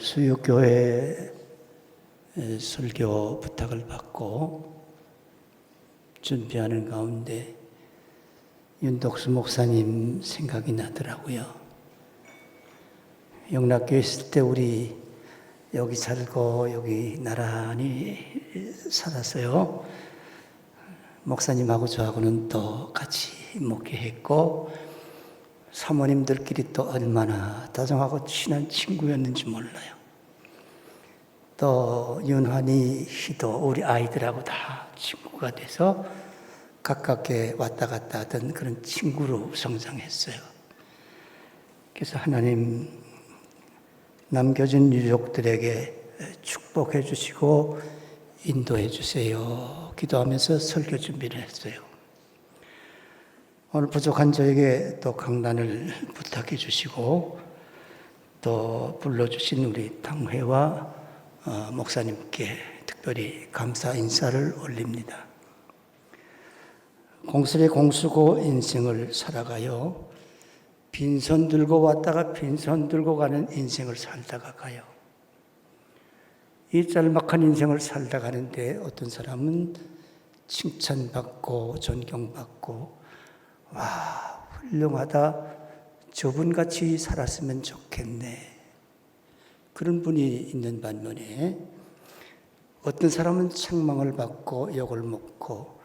수육교회 설교 부탁을 받고 준비하는 가운데 윤덕수 목사님 생각이 나더라고요. 영락교회 있을 때 우리 여기 살고 여기 나란히 살았어요. 목사님하고 저하고는 또 같이 목회했고 사모님들끼리 또 얼마나 다정하고 친한 친구였는지 몰라요. 또 윤환이, 희도 우리 아이들하고 다 친구가 돼서 가깝게 왔다 갔다 하던 그런 친구로 성장했어요. 그래서 하나님 남겨진 유족들에게 축복해 주시고 인도해 주세요. 기도하면서 설교 준비를 했어요. 오늘 부족한 저에게 또 강단을 부탁해 주시고 또 불러주신 우리 당회와 목사님께 특별히 감사 인사를 올립니다. 공설의 공수고 인생을 살아가요. 빈손 들고 왔다가 빈손 들고 가는 인생을 살다가 가요. 이 짤막한 인생을 살다 가는데 어떤 사람은 칭찬받고 존경받고 와, 훌륭하다. 저분같이 살았으면 좋겠네. 그런 분이 있는 반면에 어떤 사람은 책망을 받고 욕을 먹고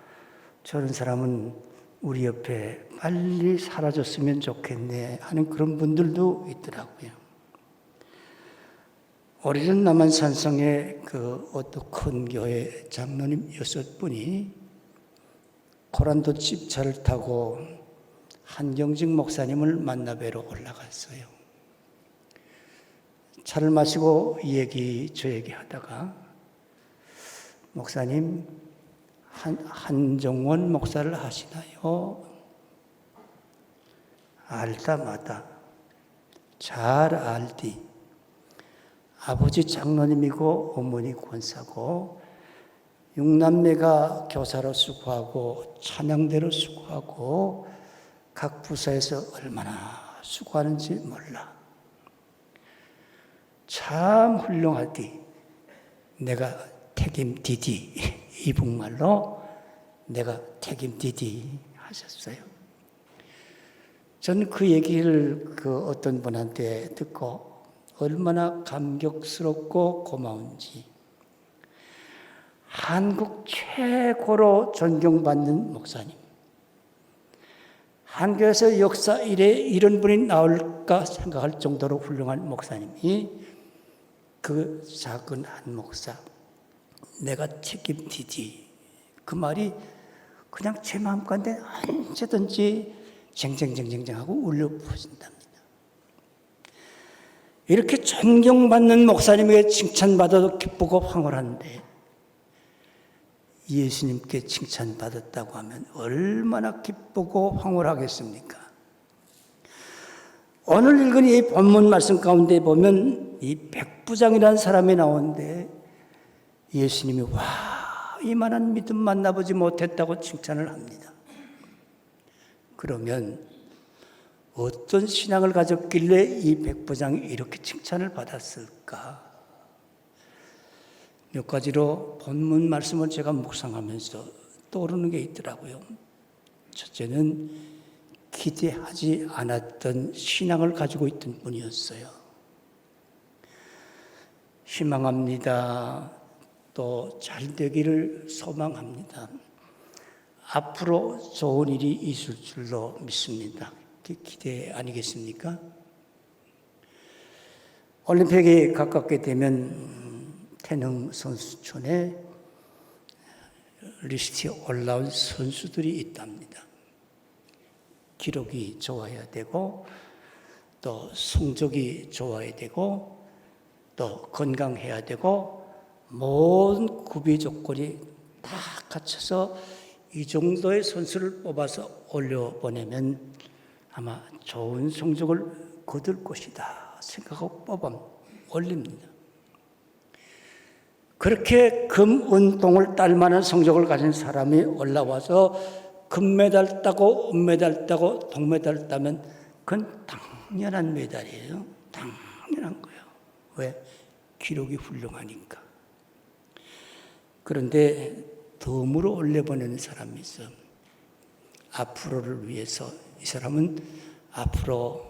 저런 사람은 우리 옆에 빨리 사라졌으면 좋겠네 하는 그런 분들도 있더라고요. 오래전 남한산성의 그 어떤 큰 교회 장로님 6분이 고란도 집차를 타고 한경직 목사님을 만나 뵈러 올라갔어요. 차를 마시고 이 얘기 저 얘기 하다가 목사님 한정원 목사를 하시나요? 알다 마다 잘 알디. 아버지 장로님이고 어머니 권사고 6남매가 교사로 수고하고 찬양대로 수고하고 각 부서에서 얼마나 수고하는지 몰라. 참 훌륭하디. 내가 책임지디. 이북말로 내가 책임지디 하셨어요. 저는 그 얘기를 그 어떤 분한테 듣고 얼마나 감격스럽고 고마운지. 한국 최고로 존경받는 목사님. 한국에서 역사 이래 이런 분이 나올까 생각할 정도로 훌륭한 목사님이 그 작은 한 목사. 내가 책임지지. 그 말이 그냥 제 마음 가운데 언제든지 쟁쟁쟁쟁하고 울려 퍼진답니다. 이렇게 존경받는 목사님에게 칭찬받아도 기쁘고 황홀한데 예수님께 칭찬받았다고 하면 얼마나 기쁘고 황홀하겠습니까? 오늘 읽은 이 본문 말씀 가운데 보면 이 백부장이라는 사람이 나오는데 예수님이 와, 이만한 믿음 만나보지 못했다고 칭찬을 합니다. 그러면 어떤 신앙을 가졌길래 이 백부장이 이렇게 칭찬을 받았을까? 몇 가지로 본문 말씀을 제가 묵상하면서 떠오르는 게 있더라고요. 첫째는 기대하지 않았던 신앙을 가지고 있던 분이었어요. 희망합니다. 또 잘 되기를 소망합니다. 앞으로 좋은 일이 있을 줄로 믿습니다. 기대 아니겠습니까? 올림픽이 가깝게 되면 태능 선수촌에 리스트에 올라온 선수들이 있답니다. 기록이 좋아야 되고 또 성적이 좋아야 되고 또 건강해야 되고 모든 구비 조건이 다 갖춰서 이 정도의 선수를 뽑아서 올려보내면 아마 좋은 성적을 거둘 것이다 생각하고 뽑아 올립니다. 그렇게 금, 은, 동을 딸 만한 성적을 가진 사람이 올라와서 금메달 따고 은메달 따고 동메달 따면 그건 당연한 메달이에요. 당연한 거예요. 왜? 기록이 훌륭하니까. 그런데 덤으로 올려보내는 사람이 있어. 앞으로를 위해서 이 사람은 앞으로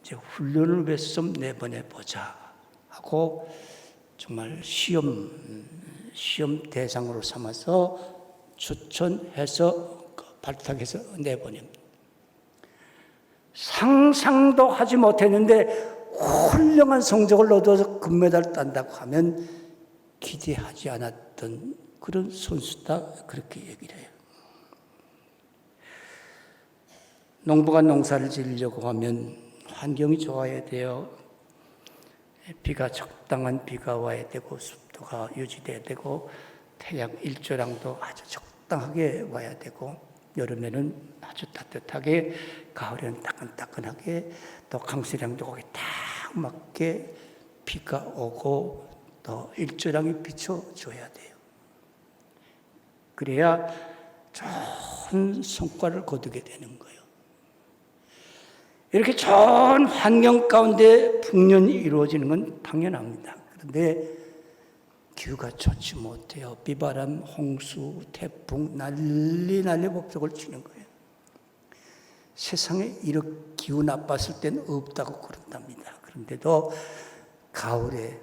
이제 훈련을 위해서 좀 내보내보자 하고 정말 시험 대상으로 삼아서 추천해서 발탁해서 내보냅니다. 상상도 하지 못했는데 훌륭한 성적을 얻어서 금메달을 딴다고 하면 기대하지 않았던 그런 선수다, 그렇게 얘기를 해요. 농부가 농사를 지으려고 하면 환경이 좋아야 돼요. 적당한 비가 와야 되고 습도가 유지돼야 되고 태양 일조량도 아주 적당하게 와야 되고 여름에는 아주 따뜻하게, 가을에는 따끈따끈하게, 또 강수량도 거기에 딱 맞게 비가 오고 또 일조량이 비춰줘야 돼요. 그래야 좋은 성과를 거두게 되는 거예요. 이렇게 좋은 환경 가운데 풍년이 이루어지는 건 당연합니다. 그런데 기후가 좋지 못해요. 비바람, 홍수, 태풍, 난리 법석을 치는 거예요. 세상에 이렇게 기후 나빴을 때는 없다고 그런답니다. 그런데도 가을에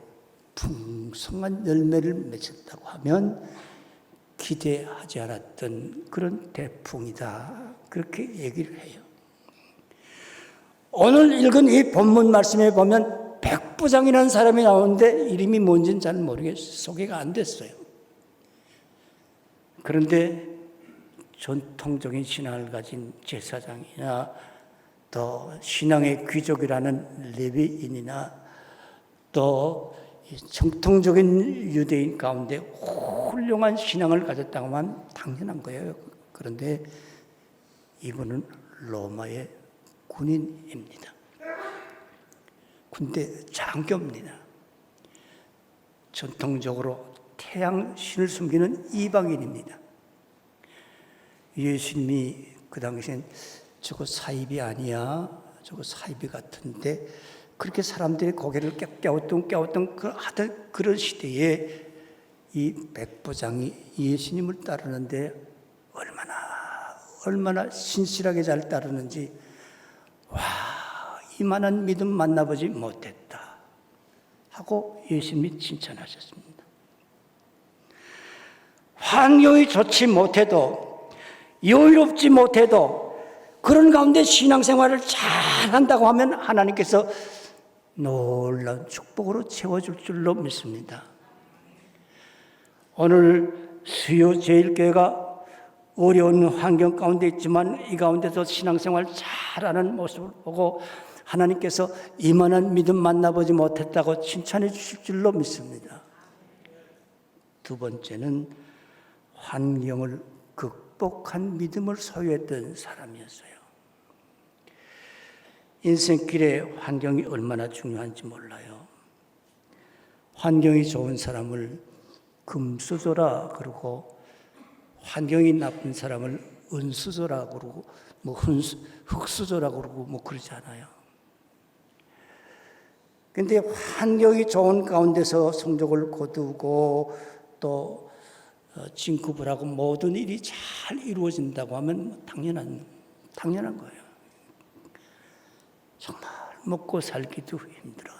풍성한 열매를 맺었다고 하면 기대하지 않았던 그런 태풍이다, 그렇게 얘기를 해요. 오늘 읽은 이 본문 말씀에 보면 백부장이라는 사람이 나오는데 이름이 뭔지는 잘 모르겠어요. 소개가 안 됐어요. 그런데 전통적인 신앙을 가진 제사장이나 또 신앙의 귀족이라는 레위인이나 또 정통적인 유대인 가운데 훌륭한 신앙을 가졌다고 하면 당연한 거예요. 그런데 이분은 로마의 군인입니다. 군대 장교입니다. 전통적으로 태양 신을 숨기는 이방인입니다. 예수님이 그 당시엔 저거 사입이 아니야, 저거 사입이 같은데 그렇게 사람들이 고개를 깨우뚱 하던 그런 시대에 이 백부장이 예수님을 따르는데 얼마나 신실하게 잘 따르는지, 와, 이만한 믿음 만나보지 못했다 하고 예수님이 칭찬하셨습니다. 환경이 좋지 못해도, 여유롭지 못해도 그런 가운데 신앙생활을 잘한다고 하면 하나님께서 놀라운 축복으로 채워줄 줄로 믿습니다. 오늘 수요 제일교회가 어려운 환경 가운데 있지만 이 가운데서 신앙생활 잘하는 모습을 보고 하나님께서 이만한 믿음 만나보지 못했다고 칭찬해 주실 줄로 믿습니다. 두 번째는 환경을 극복한 믿음을 소유했던 사람이었어요. 인생길에 환경이 얼마나 중요한지 몰라요. 환경이 좋은 사람을 금수저라 그러고 환경이 나쁜 사람을 은수저라 그러고 흙수저라 그러고 그러잖아요. 그런데 환경이 좋은 가운데서 성적을 거두고 또 진급을 하고 모든 일이 잘 이루어진다고 하면 당연한 거예요. 정말 먹고 살기도 힘들어요.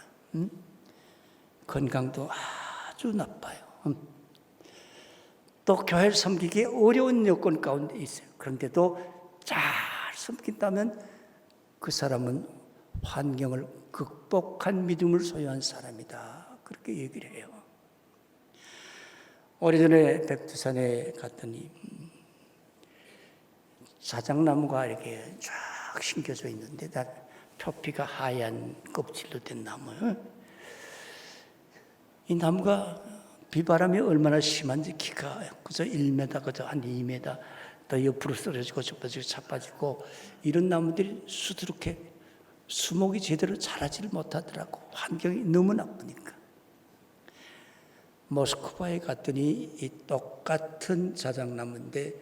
건강도 아주 나빠요. 또 교회를 섬기기 어려운 여건 가운데 있어요. 그런데도 잘 섬긴다면 그 사람은 환경을 극복한 믿음을 소유한 사람이다, 그렇게 얘기를 해요. 오래전에 백두산에 갔더니 자작나무가 이렇게 쫙 심겨져 있는데 다 표피가 하얀 껍질로 된 나무예요. 이 나무가 비바람이 얼마나 심한지 키가 그저 1m, 그저 한 2m, 또 옆으로 쓰러지고 접어지고 자빠지고 이런 나무들이 수두룩해 수목이 제대로 자라지를 못하더라고. 환경이 너무 나쁘니까. 모스크바에 갔더니 이 똑같은 자작나무인데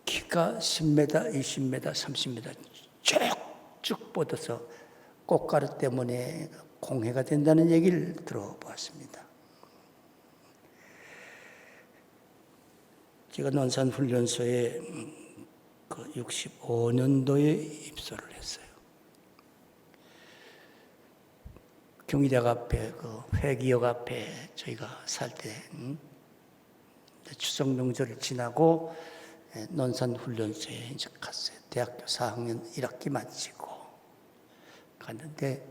키가 10m, 20m, 30m 쭉쭉 뻗어서 꽃가루 때문에 공해가 된다는 얘기를 들어보았습니다. 제가 논산훈련소에 그 65년도에 입소를 했어요. 경희대학 앞에 그 회기역 앞에 저희가 살 때 추석 명절을 지나고 논산훈련소에 이제 갔어요. 대학교 4학년 1학기 마치고 갔는데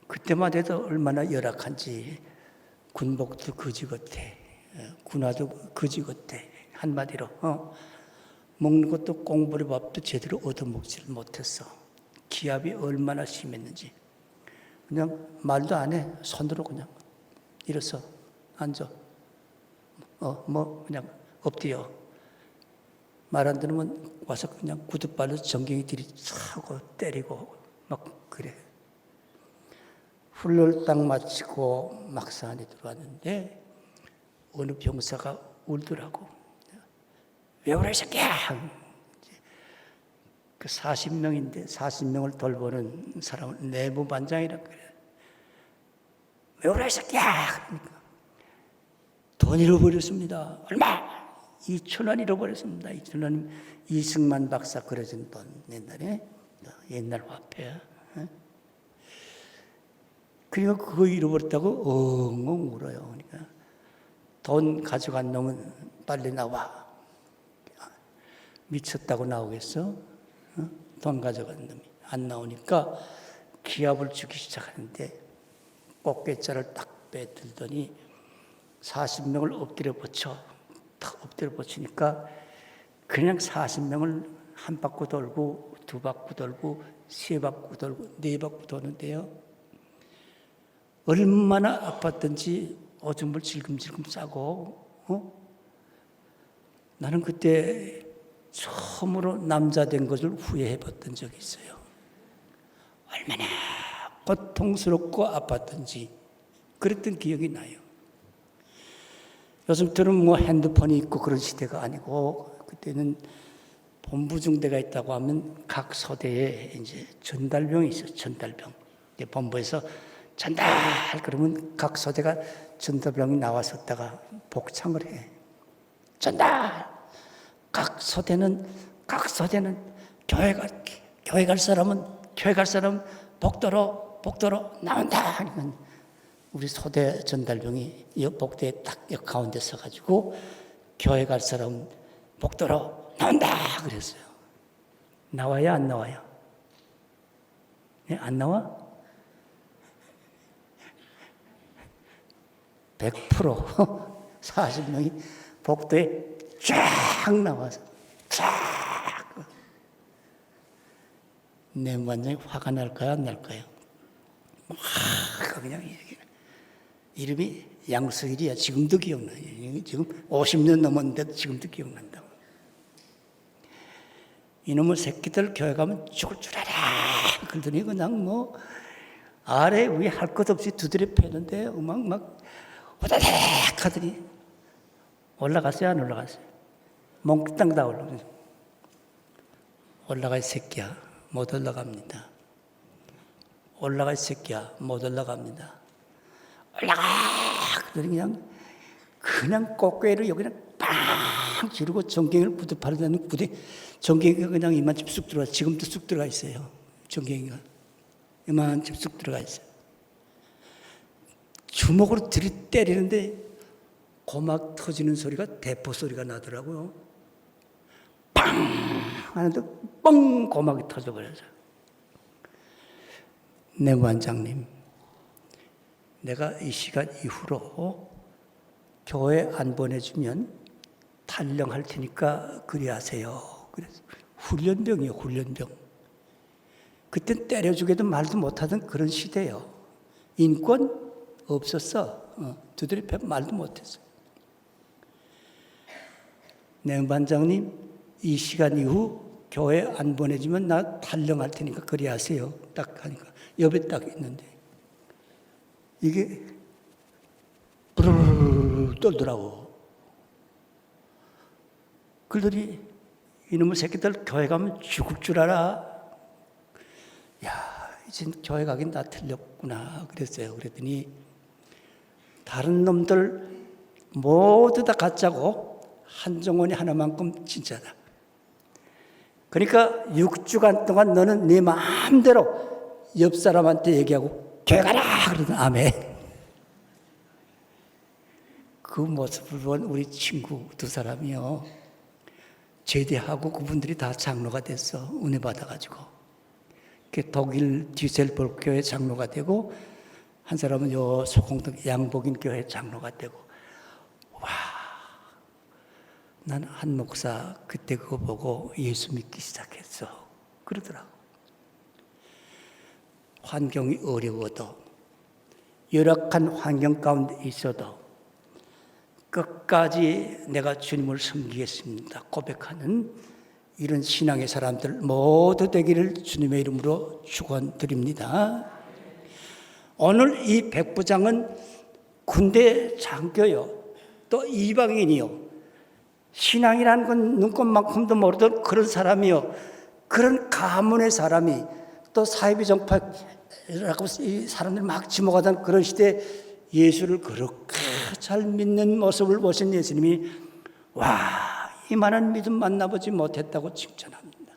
그때만 해도 얼마나 열악한지 군복도 거지 같아, 군화도 거지 같아. 한마디로 먹는 것도 꽁보리 밥도 제대로 얻어먹지를 못했어. 기압이 얼마나 심했는지 그냥 말도 안 해. 손으로 그냥 일어서 앉아. 뭐 그냥 엎드려. 말 안 들으면 와서 그냥 구두발로 전갱이 들이차고 때리고 막 그래. 훈련을 딱 마치고 막사 안에 들어왔는데 어느 병사가 울더라고. 왜 그래 이 새끼야. 그 40명인데 40명을 돌보는 사람은 내부반장이라고 그래. 왜 그래 이 새끼야. 그러니까 돈 잃어버렸습니다. 얼마? 2,000원 잃어버렸습니다. 2,000원 이승만 박사 그려준 돈 옛날 화폐야. 그러니까 그거 잃어버렸다고 엉엉 울어요. 그러니까 돈 가져간 놈은 빨리 나와. 미쳤다고 나오겠어? 돈 가져간 놈이 안 나오니까 기합을 주기 시작하는데 꽃게자를 딱 빼들더니 40명을 엎드려 붙여. 탁 엎드려 붙이니까 그냥 40명을 한 바퀴 돌고 두 바퀴 돌고 세 바퀴 돌고 네 바퀴 도는데요. 얼마나 아팠던지 오줌을 질금질금 싸고 나는 그때 처음으로 남자 된 것을 후회해 봤던 적이 있어요. 얼마나 고통스럽고 아팠던지 그랬던 기억이 나요. 요즘처럼 뭐 핸드폰이 있고 그런 시대가 아니고 그때는 본부중대가 있다고 하면 각 소대에 이제 전달병이 있어요. 전달병. 본부에서 전달 그러면 각 소대가 전달병이 나왔었다가 복창을 해. 전달. 각 소대는 교회 갈 사람은 복도로 나온다. 하니까 우리 소대 전달병이 복도에 딱 가운데 서가지고 교회 갈 사람 복도로 나온다 그랬어요. 나와요 안 나와요? 네, 안 나와? 100% 40명이 복도에 쫙 나와서 쫙 내무반장이 화가 날까요 안 날까요? 막 그냥 이름이 양석일이야. 지금도 기억나요. 지금 50년 넘었는데도 지금도 기억난다고. 이놈의 새끼들 교회 가면 죽을 줄 알아. 그러더니 그냥 뭐 아래 위에 할 것 없이 두드려 패는데 음악 막 호다닥 하더니 올라갔어요 안 올라갔어요? 몽땅 다 올라가 이 새끼야 못 올라갑니다. 올라가 이 새끼야 못 올라갑니다. 올라가! 그러더니 그냥 꽃게를 여기는 빵 지르고 전갱이를 부두파르다는 부대 전갱이가 그냥 이만큼 쑥 들어가 지금도 쑥 들어가 있어요. 전갱이가 이만큼 쑥 들어가 있어요. 주먹으로 들이때리는데 고막 터지는 소리가 대포 소리가 나더라고요. 빵! 하는데 뻥! 고막이 터져버려서 내무반장님 내가 이 시간 이후로 교회 안 보내주면 탈령할 테니까 그리하세요. 그래서 훈련병이에요. 훈련병. 그땐 때려주게도 말도 못하던 그런 시대예요. 인권 없었어. 두드려 패 말도 못했어. 내무반장님 이 시간 이후 교회 안 보내주면 나 탈령할 테니까 그리하세요. 딱 하니까 옆에 딱 있는데 이게 부르르르 떨더라고. 그들이 이놈의 새끼들 교회 가면 죽을 줄 알아. 야, 이제 교회 가긴 다 틀렸구나 그랬어요. 그랬더니 다른 놈들 모두 다 가짜고 한정원이 하나만큼 진짜다. 그러니까 6주간 동안 너는 네 마음대로 옆 사람한테 얘기하고 교회 가라 그러는 아멘. 그 모습을 본 우리 친구 두 사람이요, 제대하고 그분들이 다 장로가 됐어. 은혜 받아가지고. 독일 디셀볼크 교회 장로가 되고, 한 사람은 요 소공동 양복인 교회 장로가 되고. 와, 난 한 목사 그때 그거 보고 예수 믿기 시작했어 그러더라고. 환경이 어려워도, 열악한 환경 가운데 있어도 끝까지 내가 주님을 섬기겠습니다 고백하는 이런 신앙의 사람들 모두 되기를 주님의 이름으로 축원드립니다. 오늘 이 백부장은 군대 장교요, 또 이방인이요, 신앙이라는 건 눈꽃만큼도 모르던 그런 사람이요, 그런 가문의 사람이 또 사이비 정파라고 이 사람들이 막 지목하던 그런 시대에 예수를 그렇게 잘 믿는 모습을 보신 예수님이 와, 이만한 믿음 만나보지 못했다고 칭찬합니다.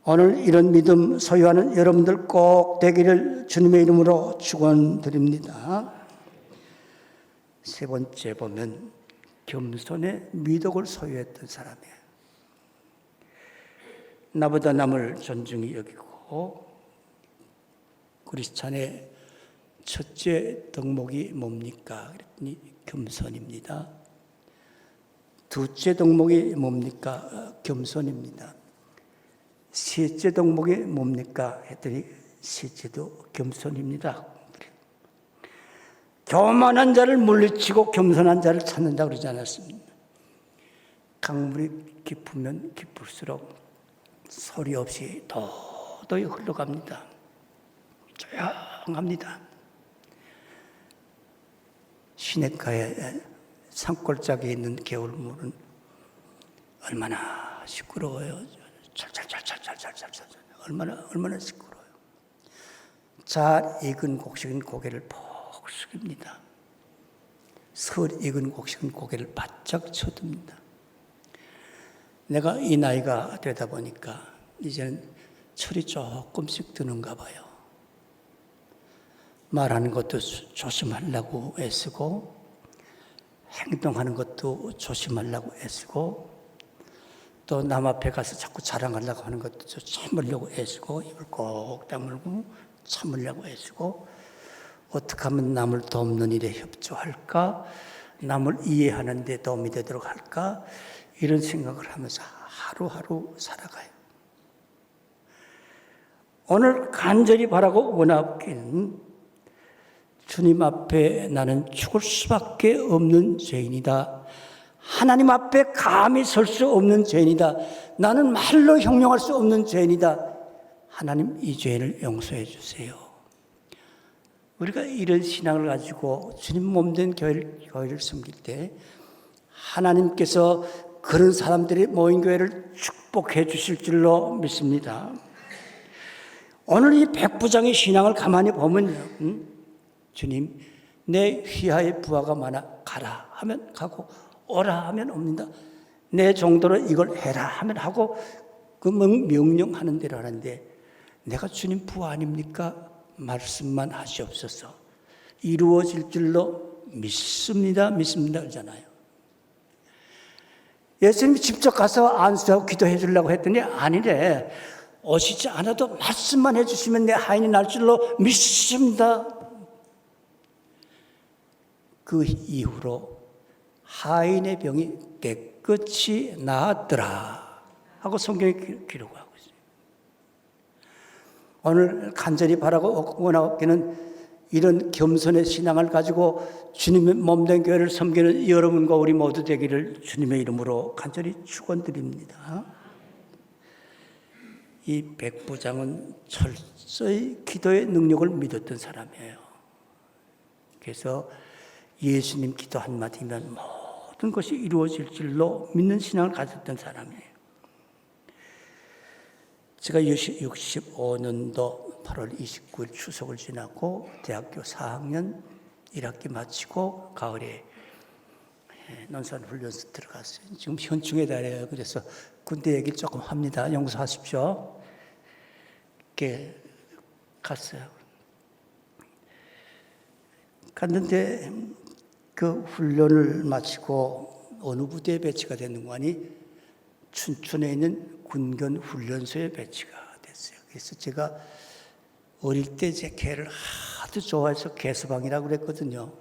오늘 이런 믿음 소유하는 여러분들 꼭 되기를 주님의 이름으로 축원드립니다. 세 번째 보면 겸손의 미덕을 소유했던 사람이에요. 나보다 남을 존중히 여기고, 크리스찬의 첫째 덕목이 뭡니까? 그랬더니 겸손입니다. 둘째 덕목이 뭡니까? 겸손입니다. 셋째 덕목이 뭡니까? 했더니 셋째도 겸손입니다. 교만한 자를 물리치고 겸손한 자를 찾는다 그러지 않았습니까? 강물이 깊으면 깊을수록 소리 없이 도도히 흘러갑니다. 조용합니다. 시냇가에 산골짜기에 있는 개울물은 얼마나 시끄러워요. 찰찰찰찰찰찰찰 얼마나 시끄러워요. 잘 익은 곡식은 고개를 푹 숙입니다. 설 익은 곡식은 고개를 바짝 쳐듭니다. 내가 이 나이가 되다 보니까 이제는 철이 조금씩 드는가 봐요. 말하는 것도 조심하려고 애쓰고, 행동하는 것도 조심하려고 애쓰고, 또 남 앞에 가서 자꾸 자랑하려고 하는 것도 참으려고 애쓰고, 입을 꼭 다물고 참으려고 애쓰고, 어떻게 하면 남을 돕는 일에 협조할까, 남을 이해하는 데 도움이 되도록 할까, 이런 생각을 하면서 하루하루 살아가요. 오늘 간절히 바라고 원하기는 주님 앞에 나는 죽을 수밖에 없는 죄인이다. 하나님 앞에 감히 설 수 없는 죄인이다. 나는 말로 형용할 수 없는 죄인이다. 하나님, 이 죄인을 용서해 주세요. 우리가 이런 신앙을 가지고 주님 몸된 교회를 섬길 때 하나님께서 그런 사람들이 모인 교회를 축복해 주실 줄로 믿습니다. 오늘 이 백부장의 신앙을 가만히 보면요, 주님, 내 휘하에 부하가 많아 가라 하면 가고, 오라 하면 옵니다. 내 정도로 이걸 해라 하면 하고, 그 명령하는 대로 하는데, 내가 주님 부하 아닙니까? 말씀만 하시옵소서. 이루어질 줄로 믿습니다 그러잖아요. 예수님이 직접 가서 안수하고 기도해 주려고 했더니 아니래. 오시지 않아도 말씀만 해주시면 내 하인이 날 줄로 믿습니다. 그 이후로 하인의 병이 깨끗이 나았더라 하고 성경에 기록하고 있어요. 오늘 간절히 바라고 원하기는 이런 겸손의 신앙을 가지고 주님의 몸된 교회를 섬기는 여러분과 우리 모두 되기를 주님의 이름으로 간절히 축원드립니다. 이 백부장은 철저히 기도의 능력을 믿었던 사람이에요. 그래서 예수님 기도 한마디면 모든 것이 이루어질 줄로 믿는 신앙을 가졌던 사람이에요. 제가 65년도 8월 29일 추석을 지나고 대학교 4학년 1학기 마치고 가을에 논산 훈련소 들어갔어요. 지금 현충에 달해요. 그래서 군대 얘기를 조금 합니다. 용서하십시오. 이렇게 갔어요. 갔는데 그 훈련을 마치고 어느 부대에 배치가 되는 거 아니 춘천에 있는 군견 훈련소에 배치가 됐어요. 그래서 제가 어릴 때 제 개를 하도 좋아해서 개서방이라고 그랬거든요.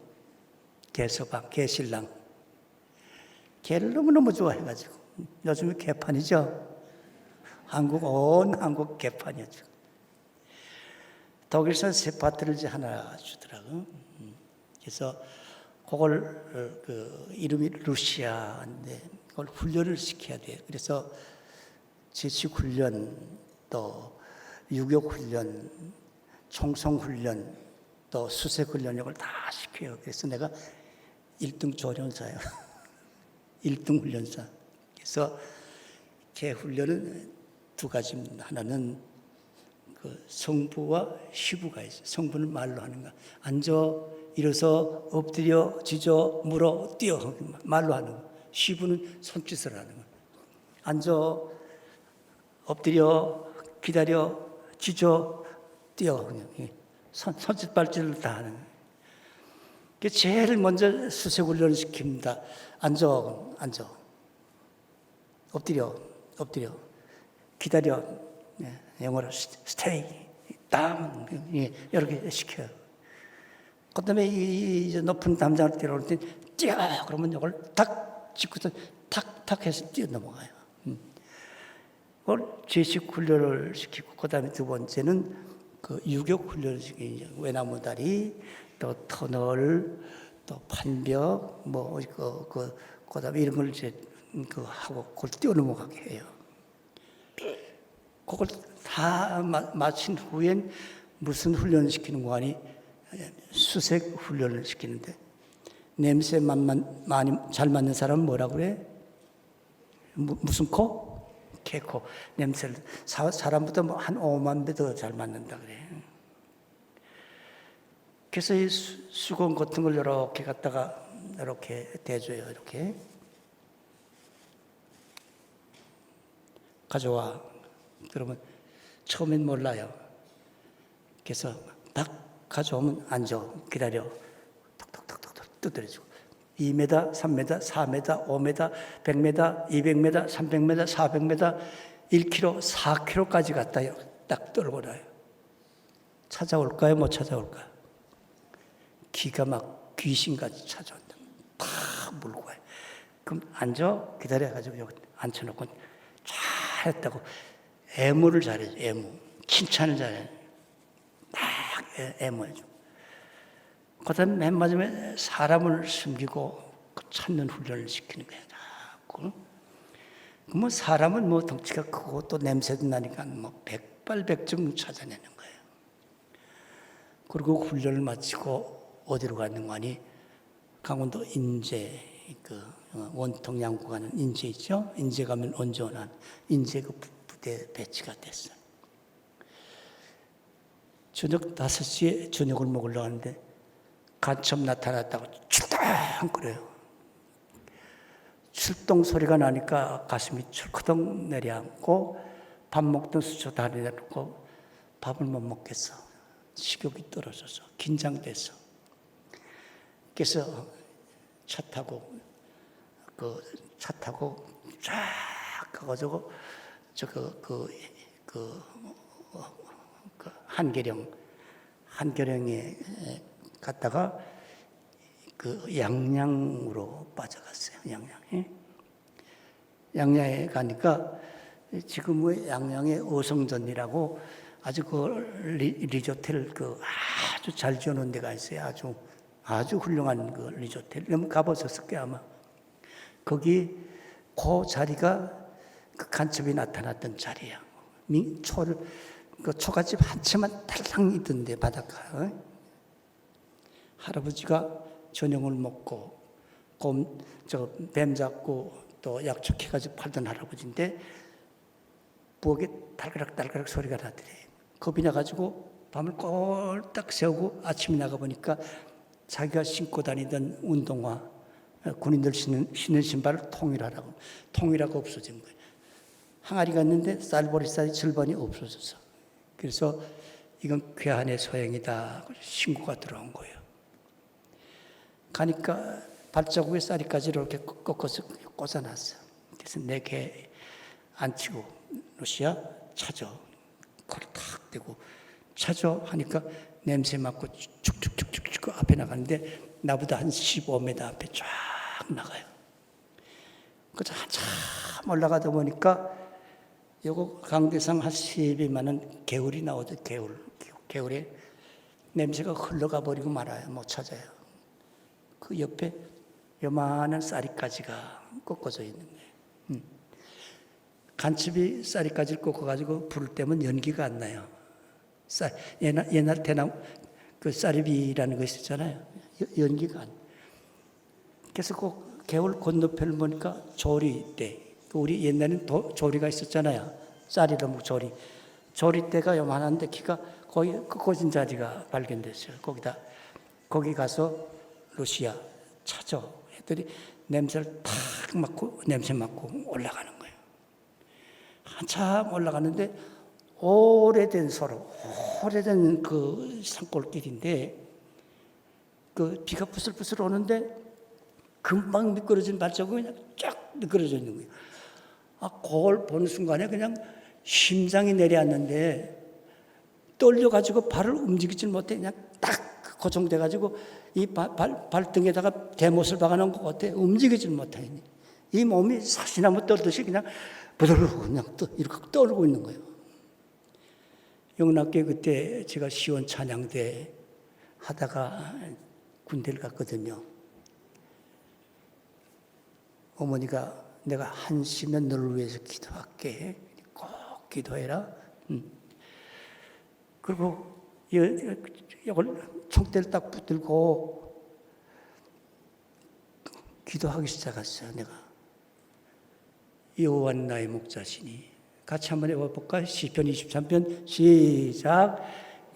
개서방, 개신랑. 개를 너무너무 좋아해가지고 요즘에 개판이죠. 온 한국 개판이었죠. 독일에서 세파트를 이제 하나 주더라고요. 그래서 그걸 이름이 루시아인데 그걸 훈련을 시켜야 돼요. 그래서 제식훈련, 또 유격훈련, 총성훈련, 또 수색훈련 이걸 다 시켜요. 그래서 내가 1등 조련사예요. 1등 훈련사. 그래서 개 훈련은 두 가지입니다. 하나는 그 성부와 시부가 있어요. 성부는 말로 하는 거. 앉아, 일어서, 엎드려, 지져, 물어, 뛰어. 말로 하는 거. 시부는 손짓을 하는 거. 앉아, 엎드려, 기다려, 지져, 뛰어. 손짓 발짓을 다 하는 거예요. 제일 먼저 수색훈련을 시킵니다. 앉아. 엎드려. 기다려. 영어로 stay, down. 이렇게 시켜요. 그 다음에 이 높은 담장을 뛰어올 때 뛰어! 그러면 이걸 탁 짚고서 탁 해서 뛰어 넘어가요. 그걸 제식 훈련을 시키고, 그 다음에 두 번째는 그 유격 훈련을 시키죠. 외나무다리, 또 터널, 또 판벽, 그 다음에 이런 걸 이제 하고 그걸 뛰어 넘어가게 해요. 그걸 다 마친 후엔 무슨 훈련을 시키는 거 아니? 수색 훈련을 시키는데 냄새 많이 잘 맡는 사람은 뭐라고 그래? 무슨 코? 개코. 냄새를 사람보다 한 5만 배 더 잘 맡는다 그래. 그래서 이 수건 같은 걸 이렇게 갖다가 이렇게 대줘요. 이렇게 가져와. 그러면 처음엔 몰라요. 그래서 딱 가져오면 앉아, 기다려. 톡톡톡톡 두드려주고 2m, 3m, 4m, 5m, 100m, 200m, 300m, 400m, 1km, 4km까지 갔다 딱 떨고 나요. 찾아올까요? 못 찾아올까요? 기가 막 귀신같이 찾아온다. 다 물고 가요. 그럼 앉아, 기다려가지고 여기 앉혀놓고 잘했다고 애무를 잘해줘. 애무. 칭찬을 잘해. 딱 애무해줘. 그 다음에 맨 마지막에 사람을 숨기고 찾는 훈련을 시키는 거야. 뭐 사람은 뭐 덩치가 크고 또 냄새도 나니까 뭐 백발백중 찾아내는 거예요. 그리고 훈련을 마치고 어디로 가는 거 아니? 강원도 인제 원통 양구 가는 인제 있죠? 인제 가면 온전한 인제 그 부대 배치가 됐어요. 저녁 5시에 저녁을 먹으려고 하는데 간첩 나타났다고 출동거려요. 출동 소리가 나니까 가슴이 철커덩 내려앉고 밥 먹던 수저 다 내려놓고 밥을 못 먹겠어. 식욕이 떨어져서 긴장돼서. 그래서 차 타고 쫙 가가지고 한계령에 갔다가 양양으로 빠져갔어요. 양양에 가니까 지금 뭐 양양의 어성전이라고 아주 리조텔 아주 잘 지어놓은 데가 있어요. 아주 훌륭한 리조텔. 그럼 가보셨을 거예요, 아마. 거기 그 자리가 간첩이 나타났던 자리야. 초가집 한 채만 달랑 있던데 바닷가. 할아버지가 저녁을 먹고 뱀 잡고 또 약초해가지고 팔던 할아버지인데 부엌에 달그락 소리가 나더래. 겁이 나가지고 밤을 꼴딱 새우고 아침에 나가보니까 자기가 신고 다니던 운동화 군인들 신는 신발을 통일하라고. 통일하고 없어진 거예요. 항아리가 있는데 쌀보리쌀이 절반이 없어져서. 그래서 이건 괴한의 소행이다. 신고가 들어온 거예요. 가니까 발자국에 쌀이까지 이렇게 꺾어서 꽂아놨어. 그래서 내 개 안 치고 러시아 찾아. 그걸 탁 대고 찾아 하니까 냄새 맡고 축축축축 앞에 나가는데 나보다 한 15m 앞에 쫙 나가요. 그래서 한참 올라가다 보니까 요거 강대상 한 3배 많은 개울이 나오죠. 개울에 냄새가 흘러가 버리고 말아요. 못 찾아요. 그 옆에 요만한 쌀이까지가 꺾어져 있는 거예요. 간첩이 쌀이까지를 꺾어가지고 불을 떼면 연기가 안 나요. 옛날 대나무 그 쌀이비라는 거 있었잖아요. 연기가 안. 그래서 그 개울 건너편을 보니까 조리대. 우리 옛날에는 조리가 있었잖아요. 쌀이로 먹고 조리. 조리대가 요만한데 키가 거의 꺾어진 자리가 발견됐어요. 거기 가서 러시아 찾아. 했더니 냄새를 탁 맡고 냄새 맡고 올라가는 거예요. 한참 올라가는데 오래된 그 산골길인데 그 비가 부슬부슬 오는데 금방 미끄러진 발자국이 그냥 쫙 미끄러져 있는 거예요. 그걸 보는 순간에 그냥 심장이 내려앉는데 떨려가지고 발을 움직이지 못해 그냥 딱 고정돼가지고 이 발등에다가 대못을 박아놓은 것 같아. 움직이지 못하니 이 몸이 사시나무 떨듯이 그냥 부들르고 그냥 이렇게 떨고 있는 거예요. 영락교회 그때 제가 시원 찬양대 하다가 군대를 갔거든요. 어머니가 내가 한시면 너를 위해서 기도할게. 꼭 기도해라. 그리고 이걸 총대를 딱 붙들고 기도하기 시작했어요. 내가 여호와는 나의 목자시니. 같이 한번 해볼까? 시편 23편 시작.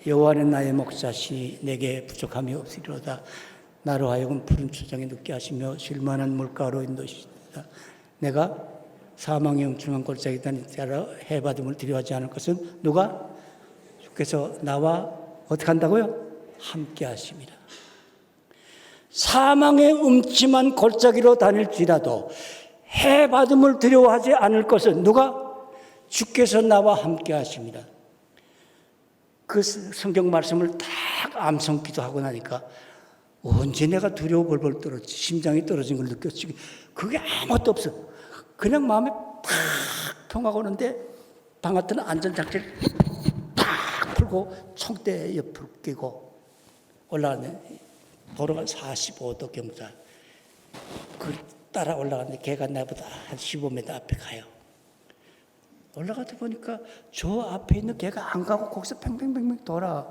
여호와는 나의 목자시니 내게 부족함이 없으리로다. 나로 하여금 푸른 초장에 눕게 하시며 쉴만한 물가로 인도시다. 내가 사망의 음침한 골짜기 다닐 때라 해받음을 두려워하지 않을 것은 누가? 주께서 나와 어떻게 한다고요? 함께 하십니다. 사망의 음침한 골짜기로 다닐지라도 해받음을 두려워하지 않을 것은 누가? 주께서 나와 함께 하십니다. 그 성경 말씀을 딱 암송 기도하고 나니까 언제 내가 두려워 벌벌 떨었지, 심장이 떨어진 걸 느꼈지. 그게 아무것도 없어. 그냥 마음에 팍 통하고 오는데 방아뜨는 안전장치를 딱 풀고 총대 옆으로 끼고 올라가네. 도로가 45도 경사. 그 따라 올라갔는데 걔가 나보다 한 15m 앞에 가요. 올라가다 보니까 저 앞에 있는 걔가 안 가고 거기서 팽팽팽팽 돌아.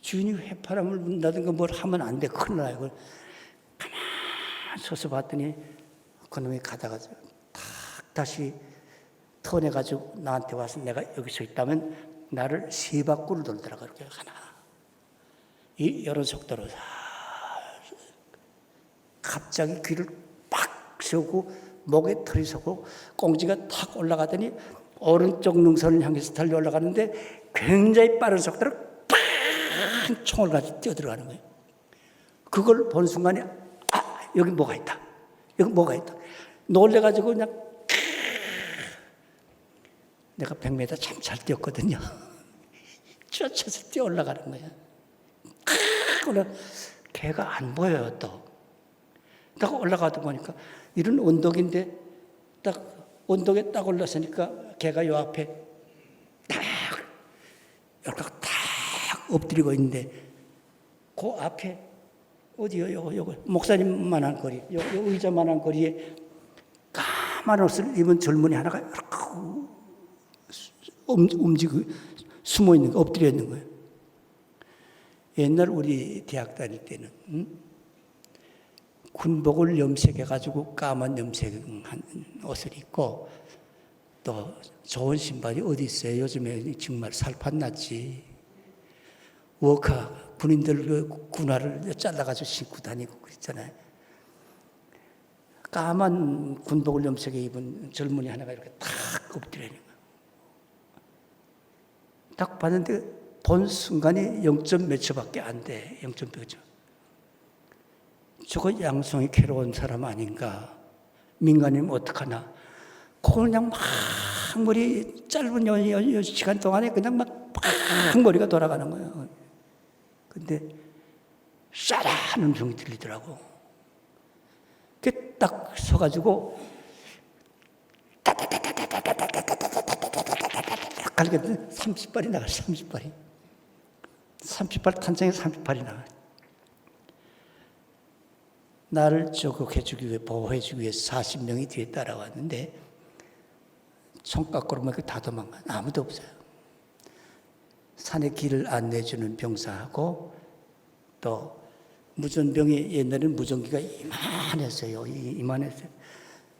주인이 휘파람을 분다든가 뭘 하면 안 돼. 큰일 나요. 가만히 서서 봤더니 그놈이 가다가 탁 다시 턴해가지고 나한테 와서 내가 여기 서 있다면 나를 세 바퀴를 돌더라고. 그렇게 하나. 이런 속도로 갑자기 귀를 팍 세우고 목에 털이 서고 꽁지가 탁 올라가더니 오른쪽 능선을 향해서 달려 올라가는데 굉장히 빠른 속도로 팍 총을 가지고 뛰어들어가는 거예요. 그걸 본 순간에 여기 뭐가 있다. 여기 뭐가 있다. 놀래가지고 그냥 내가 100m 참 잘 뛰었거든요. 쫓아서 뛰어 올라가는 거야. 걔가 안 보여요 또. 딱 올라가다 보니까 이런 언덕인데 딱 언덕에 딱 올라서니까 걔가 요 앞에 딱 이렇게 딱 엎드리고 있는데 그 앞에 어디요? 요거 목사님만한 거리, 요 의자만한 거리에 까만 옷을 입은 젊은이 하나가 이렇게 움직이고 숨어 있는 거, 엎드려 있는 거예요. 옛날 우리 대학 다닐 때는 군복을 염색해가지고 까만 염색한 옷을 입고 또 좋은 신발이 어디 있어요? 요즘에 정말 살판 났지. 워카 군인들 그 군화를 잘라가지고 신고 다니고 그랬잖아요. 까만 군복을 염색에 입은 젊은이 하나가 이렇게 탁 엎드려 있는 거예요. 딱 봤는데 본 순간이 0점 몇 초밖에 안 돼. 0점 몇 초. 저거 양성이 괴로운 사람 아닌가? 민간이면 어떡하나? 그냥 막 머리 짧은 시간 동안에 그냥 막 머리가 돌아가는 거예요. 근데 싸라 하는 음성이 들리더라고. 그게 딱 서가지고 가르게 30발이 나가. 30발이 30발 탄창에 30발이 나가. 나를 저격해주기 위해 보호해주기 위해 40명이 뒤에 따라왔는데 총각으로 다 도망가. 아무도 없어요. 산에 길을 안내해주는 병사하고 또 무전병이 옛날에는 무전기가 이만했어요. 이만했어요.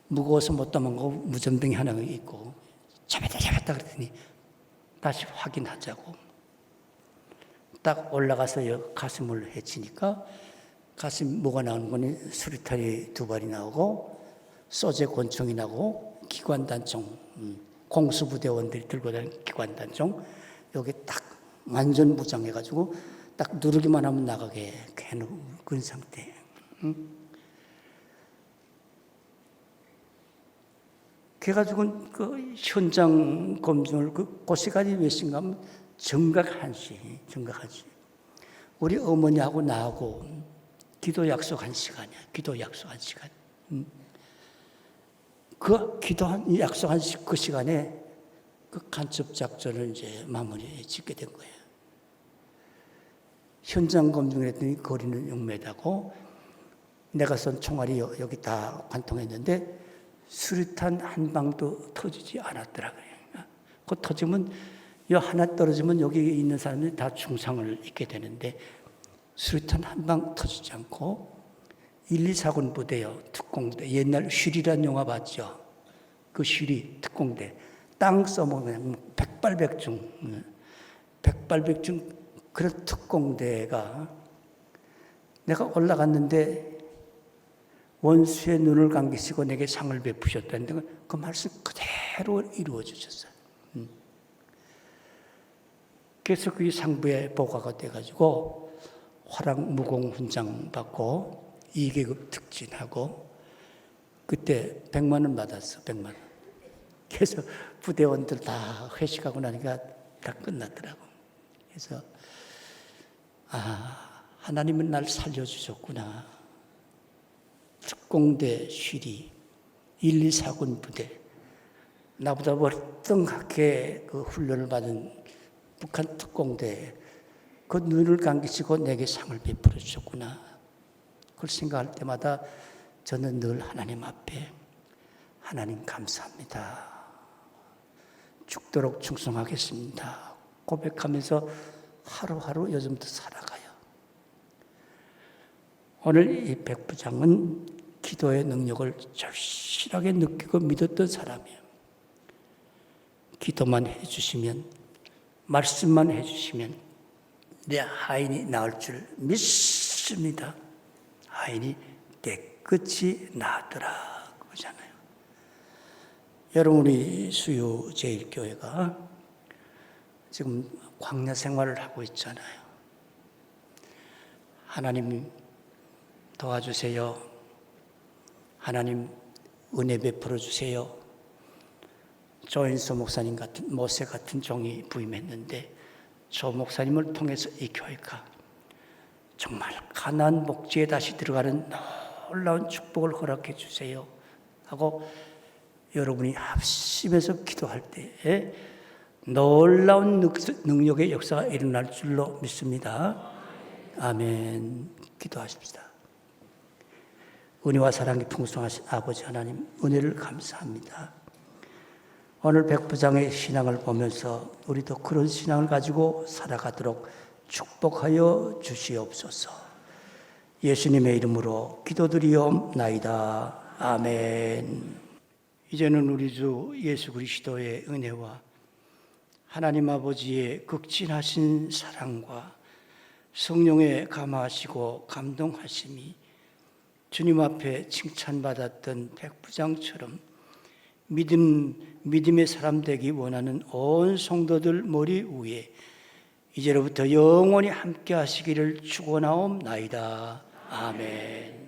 무거워서 못 도망가고 무전병이 하나 있고 잡았다 그랬더니 다시 확인하자고. 딱 올라가서 가슴을 헤치니까 가슴 뭐가 나오는 거니 수류탄이 2발이 나오고 소재 권총이 나오고 기관단총, 공수부대원들이 들고 다니는 기관단총 여기 딱 완전 무장해가지고 딱 누르기만 하면 나가게 해놓은 그런 상태. 그래가지고 그 현장 검증을 그 시간이 몇 시인가 하면 정각 1시. 우리 어머니하고 나하고 기도 약속 1시간이야. 기도 약속 1시간. 그 기도 약속 그 시간에 그 간첩 작전을 이제 마무리 짓게 된 거예요. 현장 검증을 했더니 거리는 6m고 내가 쏜 총알이 여기 다 관통했는데 수류탄 한 방도 터지지 않았더라고요. 그 터지면 하나 떨어지면 여기 있는 사람들이 다 중상을 입게 되는데 수류탄 한 방 터지지 않고 1, 2, 4군 부대요. 특공대. 옛날 슈리란 영화 봤죠? 그 슈리 특공대. 땅 써먹으면 백발백중. 그런 특공대가 내가 올라갔는데 원수의 눈을 감기시고 내게 상을 베푸셨다는데 그 말씀 그대로 이루어지셨어요. 그래서 그게 상부에 보고가 돼가지고 화랑 무공훈장 받고 2계급 특진하고 그때 100만 원 받았어. 100만 원. 그래서 부대원들 다 회식하고 나니까 다 끝났더라고. 그래서 하나님은 날 살려주셨구나. 특공대 쉬리 1, 2, 4군 부대 나보다 월등하게 그 훈련을 받은 북한 특공대 그 눈을 감기시고 내게 상을 베풀어 주셨구나. 그걸 생각할 때마다 저는 늘 하나님 앞에 하나님 감사합니다. 죽도록 충성하겠습니다. 고백하면서 하루하루 요즘도 살아가요. 오늘 이 백부장은 기도의 능력을 절실하게 느끼고 믿었던 사람이에요. 기도만 해주시면, 말씀만 해주시면 내 하인이 나을 줄 믿습니다. 하인이 깨끗이 나더라 그러잖아요. 여러분 우리 수요 제1교회가 지금 광야 생활을 하고 있잖아요. 하나님 도와주세요. 하나님 은혜 베풀어 주세요. 조인서 목사님 같은 모세 같은 종이 부임했는데 조 목사님을 통해서 이 교회가 정말 가나안 복지에 다시 들어가는 놀라운 축복을 허락해 주세요 하고 여러분이 합심해서 기도할 때에 놀라운 능력의 역사가 일어날 줄로 믿습니다. 아멘. 기도하십시다. 은혜와 사랑이 풍성하신 아버지 하나님, 은혜를 감사합니다. 오늘 백부장의 신앙을 보면서 우리도 그런 신앙을 가지고 살아가도록 축복하여 주시옵소서. 예수님의 이름으로 기도드리옵나이다. 아멘. 이제는 우리 주 예수 그리스도의 은혜와 하나님 아버지의 극진하신 사랑과 성령의 감화하시고 감동하심이 주님 앞에 칭찬받았던 백부장처럼 믿음의 사람 되기 원하는 온 성도들 머리 위에 이제로부터 영원히 함께 하시기를 축원하옵나이다. 아멘.